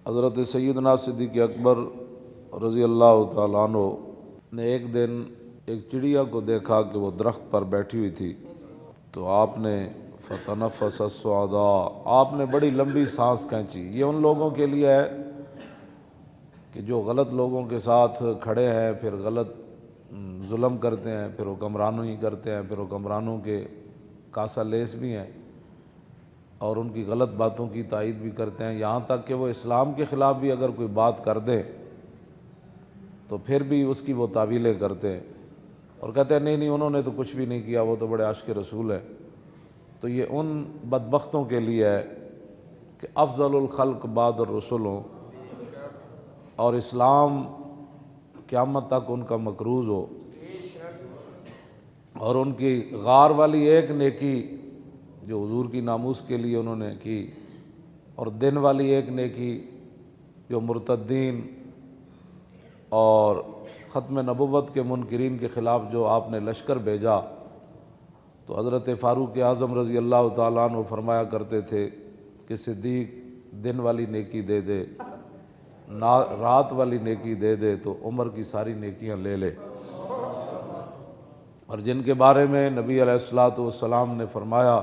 حضرت سیدنا صدیق اکبر رضی اللہ تعالیٰ عنہ نے ایک دن ایک چڑیا کو دیکھا کہ وہ درخت پر بیٹھی ہوئی تھی، تو آپ نے فتنفس الصعداء، آپ نے بڑی لمبی سانس کھینچی۔ یہ ان لوگوں کے لیے ہے کہ جو غلط لوگوں کے ساتھ کھڑے ہیں، پھر غلط ظلم کرتے ہیں، پھر حکمرانوں ہی کرتے ہیں، پھر حکمرانوں کے کاسہ لیس بھی ہیں اور ان کی غلط باتوں کی تائید بھی کرتے ہیں، یہاں تک کہ وہ اسلام کے خلاف بھی اگر کوئی بات کر دیں تو پھر بھی اس کی وہ تعویلیں کرتے ہیں اور کہتے ہیں نہیں انہوں نے تو کچھ بھی نہیں کیا، وہ تو بڑے عاشق رسول ہیں۔ تو یہ ان بدبختوں کے لیے ہے کہ افضل الخلق بعد الرسل ہوں اور اسلام قیامت تک ان کا مکروز ہو، اور ان کی غار والی ایک نیکی جو حضور کی ناموس کے لیے انہوں نے کی، اور دن والی ایک نیکی جو مرتدین اور ختم نبوت کے منکرین کے خلاف جو آپ نے لشکر بھیجا، تو حضرت فاروق اعظم رضی اللہ تعالیٰ عنہ فرمایا کرتے تھے کہ صدیق دن والی نیکی دے دے، رات والی نیکی دے دے تو عمر کی ساری نیکیاں لے لے۔ اور جن کے بارے میں نبی علیہ الصلوۃ والسلام نے فرمایا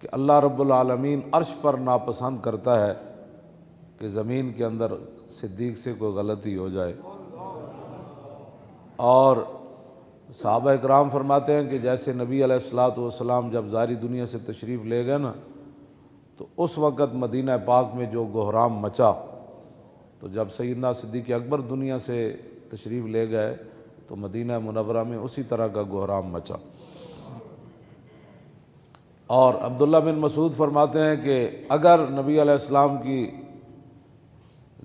کہ اللہ رب العالمین عرش پر ناپسند کرتا ہے کہ زمین کے اندر صدیق سے کوئی غلطی ہو جائے۔ اور صحابہ اکرام فرماتے ہیں کہ جیسے نبی علیہ الصلوۃ والسلام جب ظاہری دنیا سے تشریف لے گئے نا، تو اس وقت مدینہ پاک میں جو گہرام مچا، تو جب سیدنا صدیق اکبر دنیا سے تشریف لے گئے تو مدینہ منورہ میں اسی طرح کا گہرام مچا۔ اور عبداللہ بن مسعود فرماتے ہیں کہ اگر نبی علیہ السلام کی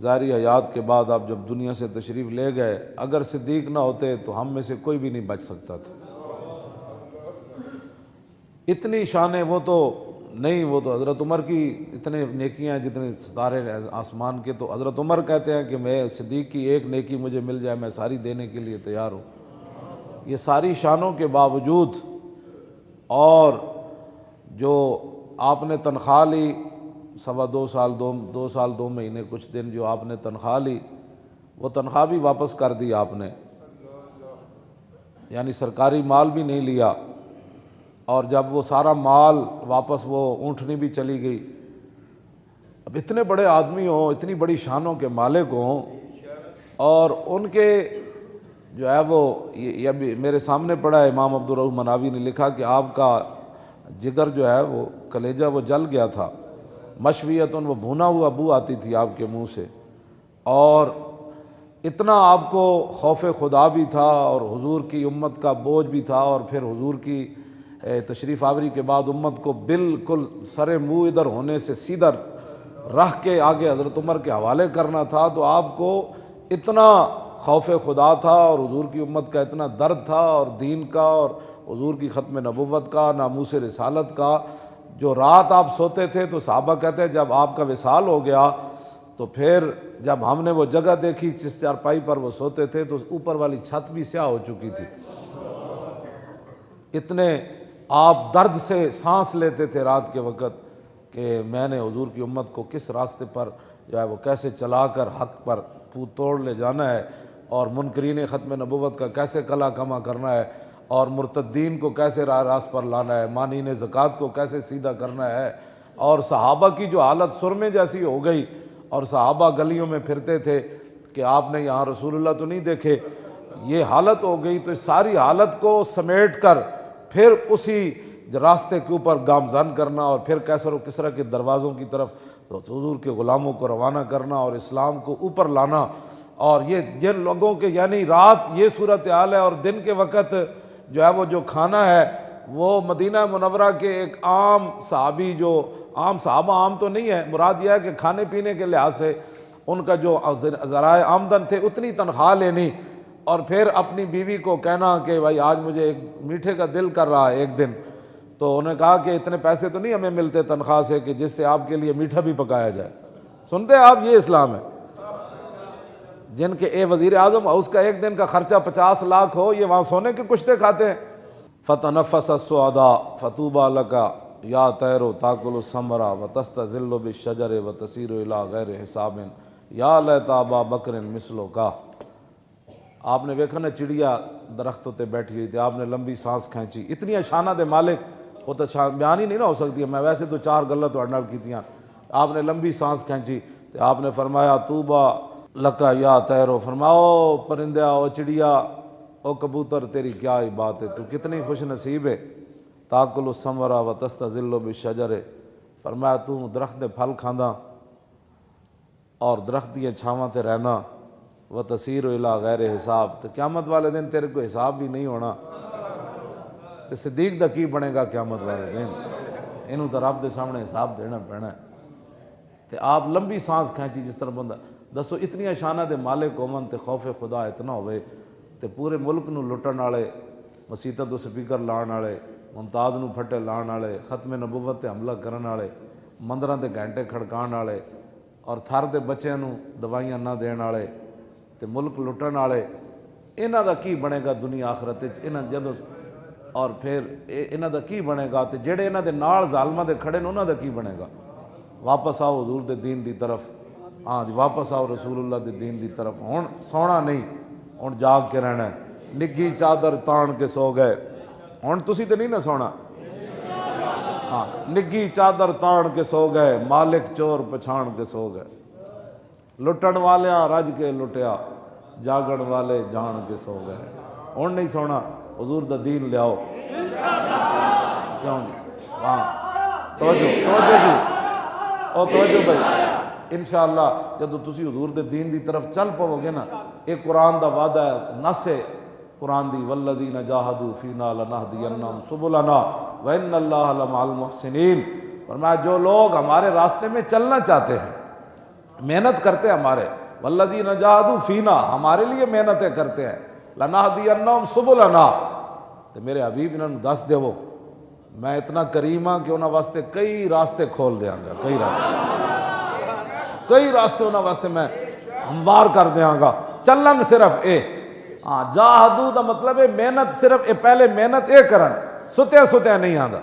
ظاہری حیات کے بعد آپ جب دنیا سے تشریف لے گئے، اگر صدیق نہ ہوتے تو ہم میں سے کوئی بھی نہیں بچ سکتا تھا۔ اتنی شانیں وہ تو نہیں، وہ تو حضرت عمر کی اتنے نیکیاں جتنے ستارے آسمان کے، تو حضرت عمر کہتے ہیں کہ میں صدیق کی ایک نیکی مجھے مل جائے میں ساری دینے کے لیے تیار ہوں۔ یہ ساری شانوں کے باوجود اور جو آپ نے تنخواہ لی دو سال 2 مہینے کچھ دن جو آپ نے تنخواہ لی، وہ تنخواہ بھی واپس کر دی آپ نے، یعنی سرکاری مال بھی نہیں لیا، اور جب وہ سارا مال واپس، وہ اونٹنی بھی چلی گئی۔ اب اتنے بڑے آدمی ہوں، اتنی بڑی شانوں کے مالک ہوں، اور ان کے جو ہے وہ یہ بھی میرے سامنے پڑا ہے، امام عبدالرؤف مناوی نے لکھا کہ آپ کا جگر جو ہے وہ کلیجہ وہ جل گیا تھا، مشویتن وہ بھونا ہوا بو آتی تھی آپ کے منہ سے، اور اتنا آپ کو خوف خدا بھی تھا اور حضور کی امت کا بوجھ بھی تھا، اور پھر حضور کی تشریف آوری کے بعد امت کو بالکل سر منہ ادھر ہونے سے سیدھا رکھ کے آگے حضرت عمر کے حوالے کرنا تھا، تو آپ کو اتنا خوف خدا تھا اور حضور کی امت کا اتنا درد تھا، اور دین کا اور حضور کی ختم نبوت کا، ناموس رسالت کا۔ جو رات آپ سوتے تھے تو صحابہ کہتے ہیں جب آپ کا وصال ہو گیا تو پھر جب ہم نے وہ جگہ دیکھی جس چارپائی پر وہ سوتے تھے تو اوپر والی چھت بھی سیاہ ہو چکی تھی، اتنے آپ درد سے سانس لیتے تھے رات کے وقت کہ میں نے حضور کی امت کو کس راستے پر جو ہے وہ کیسے چلا کر حق پر توڑ لے جانا ہے، اور منکرین ختم نبوت کا کیسے کلا کما کرنا ہے، اور مرتدین کو کیسے راہ راست پر لانا ہے، مانعین زکوٰۃ کو کیسے سیدھا کرنا ہے۔ اور صحابہ کی جو حالت سرمے جیسی ہو گئی، اور صحابہ گلیوں میں پھرتے تھے کہ آپ نے یہاں رسول اللہ تو نہیں دیکھے، یہ حالت ہو گئی۔ تو اس ساری حالت کو سمیٹ کر پھر اسی راستے کے اوپر گامزن کرنا، اور پھر کیسر و کسرا کے دروازوں کی طرف حضور کے غلاموں کو روانہ کرنا اور اسلام کو اوپر لانا۔ اور یہ جن لوگوں کے یعنی رات یہ صورتحال ہے، اور دن کے وقت جو ہے وہ جو کھانا ہے وہ مدینہ منورہ کے ایک عام صحابی، جو عام صحابہ عام تو نہیں ہے، مراد یہ ہے کہ کھانے پینے کے لحاظ سے ان کا جو ذرائع آمدن تھے اتنی تنخواہ لینی، اور پھر اپنی بیوی کو کہنا کہ بھائی آج مجھے ایک میٹھے کا دل کر رہا ہے ایک دن، تو انہوں نے کہا کہ اتنے پیسے تو نہیں ہمیں ملتے تنخواہ سے کہ جس سے آپ کے لیے میٹھا بھی پکایا جائے۔ سنتے ہیں آپ، یہ اسلام ہے۔ جن کے وزیر اعظم اس کا ایک دن کا خرچہ 50 لاکھ ہو، یہ وہاں سونے کے کشتے کھاتے ہیں۔ فتنفس الصعداء فطوبى لك یا طیر تاکل الثمرہ وتستظل بالشجر وتسیر الی غیر حساب یا لیت ابا بکر مثلو کا۔ آپ نے دیکھا نا چڑیا درختوں تے بیٹھی ہوئی تھی، آپ نے لمبی سانس کھینچی، اتنی شانہ دے مالک وہ تو بیان ہی نہیں نہ ہو سکتی، میں ویسے تو 4 گلاں تو نال کیتیاں، آپ نے لمبی سانس کھینچی تو آپ نے فرمایا طوبیٰ لکا یا طیرو، فرماؤ پرندہ او چڑیا او کبوتر تیری کیا ہی بات ہے، تو کتنی خوش نصیب ہے، تاکل الثمرہ وتستظل بالشجر، فرمایا تو درخت دے پھل کھاندا اور درخت دی چھاواں تے رہنا، وتسیر الی غیر حساب، تو قیامت والے دن تیرے کو حساب بھی نہیں ہونا، تے صدیق دا کی بنے گا قیامت والے دن، انہوں تو رب دے سامنے حساب دینا پینا ہے۔ تے آپ لمبی سانس کھینچی جس طرح بندہ دسو اتنی شانہ دے مالک ہوون تے خوف خدا اتنا ہوئے تے پورے ملک نو لٹن والے، مسیتاں تو سپیکر لان والے، ممتاز نو پھٹے لان والے، ختم نبوت تے حملہ کرن والے، مندراں تے گھنٹے کھڑکان والے، اور تھر دے بچیاں نو دوائیاں نہ دین والے تے ملک لٹن والے، انہاں دا کی بنے گا دنیا آخرت وچ، انہاں جدوں اور پھر انہاں دا کی بنے گا، تے جڑے انہاں دے نال ظالماں دے کھڑے نے انہاں دا کی بنے گا۔ واپس آؤ حضور دے دین دی طرف، ہاں جی واپس آؤ رسول اللہ دے دین دی طرف، ہن سونا نہیں، ہن جاگ کے رہنا ہے، نگھی چادر تان کے سو گئے، ہن تسی تے نہیں نہ سونا، ہاں نگھی چادر تان کے سو گئے، مالک چور پچھان کے سو گئے، لٹن والیاں رج کے لٹیا، جاگن والے جان کے سو گئے، ہن نہیں سونا، حضور دا دین لیاؤ، کیوں جی ہاں توجہ جی، او توجہ بھائی، انشاءاللہ جدو تسی حضور دے دین دی طرف چل پاؤ گے نا، ایک قرآن دا وعدہ ہے، نص ہے قرآن دی، والذین جاہدوا فینا لنہدینہم سبلنا وان اللہ لمع المحسنین، فرمایا جو لوگ ہمارے راستے میں چلنا چاہتے ہیں، محنت کرتے ہیں ہمارے، والذین جاہدوا فینا ہمارے لیے محنتیں کرتے ہیں، لنہدینہم سبلنا، تو میرے حبیب انہوں نے دس دے وہ میں اتنا کریم ہاں کہ انہوں واسطے کئی راستے کھول دیاں گا، کئی راستے انہوں واسطے میں ہموار کر دیاں گا، چلن صرف اے، ہاں جاہدو دا مطلب ہے محنت، صرف اے پہلے محنت اے کرن، ستیا نہیں آندا،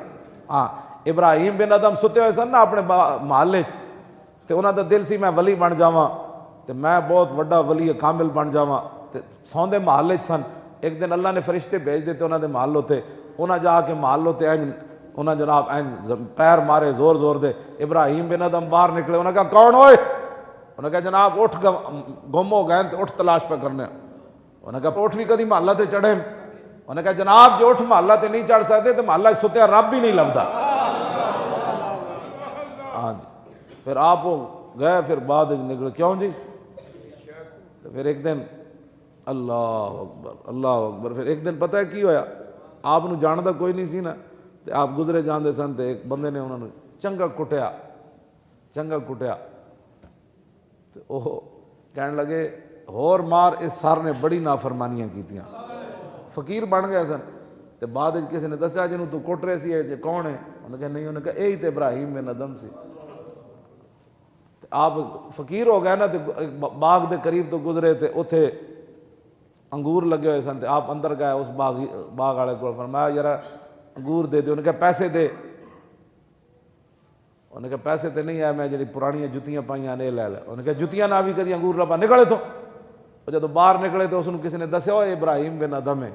ہاں ابراہیم بن ادم ستے ہوئے سن نا اپنے محلے تے انہوں دا دل سی میں ولی بن جاواں تے میں بہت وڈا ولی کامل بن جاواں تے سوندے محلے سن، ایک دن اللہ نے فرشتے بھیج دیتے انہوں دے محل ہوتے، انہاں جا کے محل ہوتے انہاں جناب پیر مارے زور دے، ابراہیم بن ادم باہر نکلے، انہوں نے کہا کون ہوئے؟ انہوں نے کہا جناب اٹھ گم ہو گئے تو اٹھ تلاش پہ کرنے، انہوں نے کہا اٹھ بھی کدی محلہ تے چڑھے، انہوں نے کہا جناب جو اٹھ محلہ تے نہیں چڑھ سکتے تو محلہ ستیا رب بھی نہیں لبدا، ہاں جی پھر آپ گئے، پھر بعد نکلے، کیوں جی؟ تو پھر ایک دن اللہ اکبر، پھر ایک دن پتہ ہے کی ہویا، آپ نو جاندہ کوئی نہیں سی نا، تے آپ گزرے جاندے سن تے ایک بندے نے انہوں نے چنگا کٹیا، تو وہ کہنے لگے ہور مار اس سر نے بڑی نافرمانیاں کیتیاں، فقیر بن گیا سن، تے بعد کسی نے دسیا جنہوں تو کٹ رہے سی ہے کون ہے؟ انہوں نے کہا نہیں، انہوں نے کہا یہی تے ابراہیم بن ادم سی، آپ فقیر ہو گئے نا، تے باغ دے قریب تو گزرے تے اتھے انگور لگے ہوئے سن، تے آپ اندر گئے اس باغ والے کو، فرمایا یار انگور دے دے، انہوں نے کہا پیسے دے، انہوں نے کہا پیسے تے نہیں ہے، میں جڑی پرانی جتیاں پائیاں نے لے لے، انہوں نے کہا جتیاں نہ بھی کدی انگور لبا، نکلے تو جب باہر نکلے تو اس نے کسی نے دسیا وہ ابراہیم بن ادم ہے،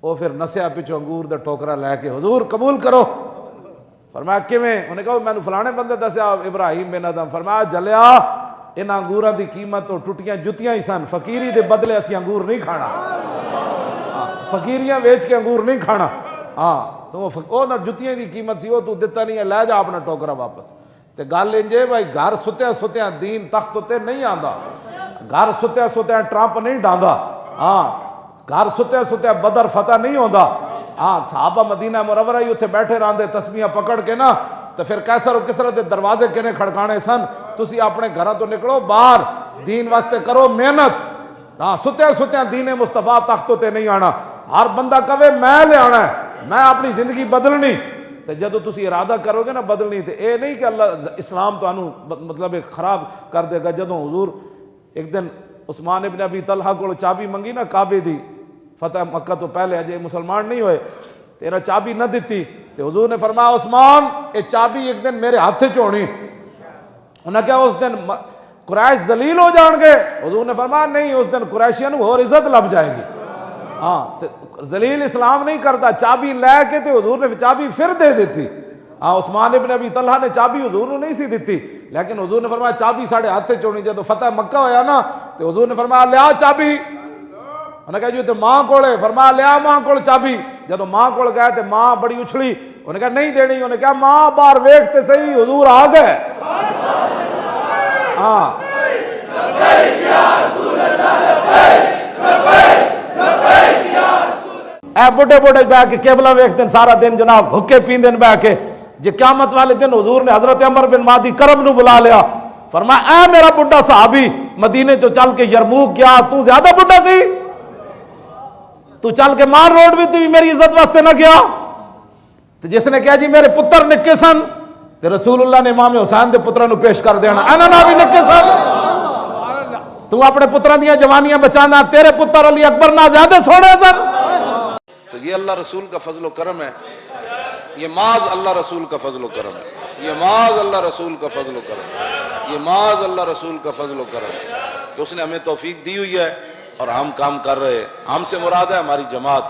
وہ پھر نسیا پچھو انگور دا ٹوکرا لے کے حضور قبول کرو، فرمایا کیویں؟ انہوں نے کہا میں نے فلانے بندے دسیا ابراہیم بن ادم، فرمایا جلیا ان انگوراں دی قیمت تو ٹوٹیاں جتیاں ہی سن، فقیری دے بدلے اسی انگور نہیں کھانا، فقیریاں ویچ کے انگور نہیں کھانا، ہاں تو وہ جتیاں دی قیمت سی، وہ تو دیتا نہیں ہے، لے جا اپنا ٹوکرا واپس، تے گل انجے بھائی گھر ستیا دین تخت تے نہیں آندا، گھر ستیا ٹرمپ نہیں ڈاندا، ہاں گھر ستیا بدر فتح نہیں ہوندا، ہاں صحابہ مدینہ منورہ ہی اتنے بیٹھے رہندے تسبیحاں پکڑ کے نا، تو پھر کیسر و کسرا دے دروازے کنے کھڑکانے سن، تسی اپنے گھراں تو نکلو باہر، دین واسطے کرو محنت، ہاں ستیا دین مصطفیٰ تختوں تے نہیں آنا، ہر بندہ کہے میں لے آنا ہے، میں اپنی زندگی بدلنی، تو جدو تسی ارادہ کرو گے نا بدلنی، تو اے نہیں کہ اللہ اسلام تو مطلب خراب کر دے گا۔ جدو حضور ایک دن عثمان ابن ابی طلحہ کو چابی منگی نا کعبے دی، فتح مکہ تو پہلے اجے مسلمان نہیں ہوئے، تیرا چابی نہ دیتی، تو حضور نے فرمایا عثمان یہ چابی ایک دن میرے ہاتھ سے ہونی. انہیں کیا اس دن قریش ذلیل ہو جان گے؟ حضور نے فرمایا نہیں، اس دن قریشیاں کو اور عزت لب جائے گی. ہاں ذلیل اسلام نہیں کرتا. چابی لے کے تے حضور نے چابی پھر دے دیتی. عثمان ابن ابی طلحہ نے چابی حضور نے نہیں سی دیتی، لیکن حضور نے فرمایا چابی ساڑھے ہاتھ سے چونی. جب فتح مکہ ہویا نا تو حضور نے فرمایا لیا چابی. انہیں کہا جو تے ماں کولے، فرمایا لیا ماں کول چابی. جب ماں کول گئے تے ماں بڑی اچھلی، انہیں کہا نہیں دینی. انہیں کہا ماں باہر ویکھتے صحیح حضور آ گئے. ہاں اے بڑے بڑے بہ کے قبلہ ویکھتے ہیں سارا دن جناب، حکے پیندے بہ کے. جی قیامت والے دن حضور نے حضرت عمر بن مادی کرب نو بلا لیا. فرمایا اے میرا بڑھا صحابی، مدینے تو چل کے یرموک گیا، تو زیادہ بڑھا سی؟ تو چل کے مار روڈ بھی تو میری عزت واسطے نہ گیا؟ تو جس نے کہا جی میرے پتر نکے سن، تو رسول اللہ نے امام حسین دے پتروں پیش کر دینا اینا نہ بھی نکے سن. تو اپنے پتروں دیاں جوانیاں بچانا، تیرے پتر علی اکبر نہ زیادہ سونے سن. تو یہ اللہ رسول کا فضل و کرم ہے، یہ معاذ اللہ رسول کا فضل و کرم ہے، یہ معاذ اللہ رسول کا فضل و کرم ہے، یہ معاذ اللہ رسول کا فضل و کرم ہے کہ اس نے ہمیں توفیق دی ہوئی ہے اور ہم کام کر رہے ہیں. ہم سے مراد ہے ہماری جماعت.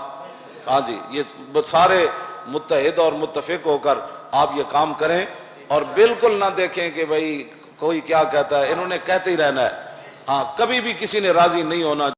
ہاں جی، یہ سارے متحد اور متفق ہو کر آپ یہ کام کریں اور بالکل نہ دیکھیں کہ بھئی کوئی کیا کہتا ہے، انہوں نے کہتے ہی رہنا ہے. ہاں کبھی بھی کسی نے راضی نہیں ہونا.